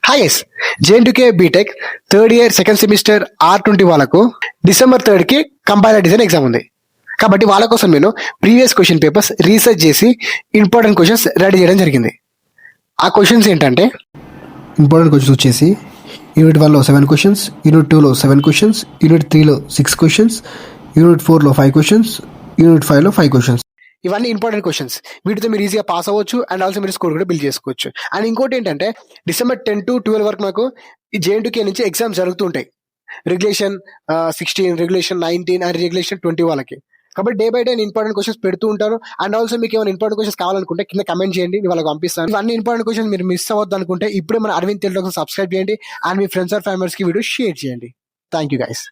Hi S JNTK BTech third year second semester R20 వాళ్ళకు December 3 compiler design exam ఉంది. కాబట్టి వాళ్ళ కోసం నేను ప్రీవియస్ క్వశ్చన్ పేపర్స్ రీసెర్చ్ చేసి ఇంపార్టెంట్ క్వశ్చన్స్ రెడీ చేయడం జరిగింది. ఆ క్వశ్చన్స్ ఏంటంటే ఇంపార్టెంట్ క్వశ్చన్స్ వచ్చేసి యూనిట్ 1లో 7 క్వశ్చన్స్, యూనిట్ 2లో 7 క్వశ్చన్స్, యూనిట్ 3లో 6 క్వశ్చన్స్, యూనిట్ 4లో 5 క్వశ్చన్స్, యూనిట్ 5లో 5 క్వశ్చన్స్. ఇవన్నీ ఇంపార్టెంట్ క్వశ్చన్స్. వీటితో మీరు ఈజీగా పాస్ అవ్వచ్చు అండ్ ఆల్సో మీరు స్కోర్ కూడా బిల్డ్ చేసుకోవచ్చు. అండ్ ఇంకోటి ఏంటంటే December 10 to 12 వరకు నాకు ఈ JNTK నుంచి ఎగ్జామ్స్ జరుగుతుంటాయి. రెగ్యులేషన్ 16, రెగ్యులేషన్ 19 అండ్ రెగ్యులేషన్ 20 వాళ్ళకి. కాబట్టి డే బై డే నేను ఇంపార్టెంట్ క్వశ్చన్స్ పెడుతూ ఉంటాను. అండ్ ఆల్సో మీకు ఏమైనా ఇంపార్టెంట్ క్వశ్చన్స్ కావాలనుకుంటే కింద కమెంట్ చేయండి, నేను వాళ్ళకి పంపిస్తాను. ఇవన్నీ ఇంపార్టెంట్ క్వశ్చన్స్ మీరు మిస్ అవ్వద్దు అనుకుంటే ఇప్పుడే మన అరవింద్ తెలుగు సబ్స్క్రైబ్ చేయండి అండ్ మీ ఫ్రెండ్స్ ఆర్ ఫ్యామిలీస్కి వీడియో షేర్ చేయండి. Thank you guys.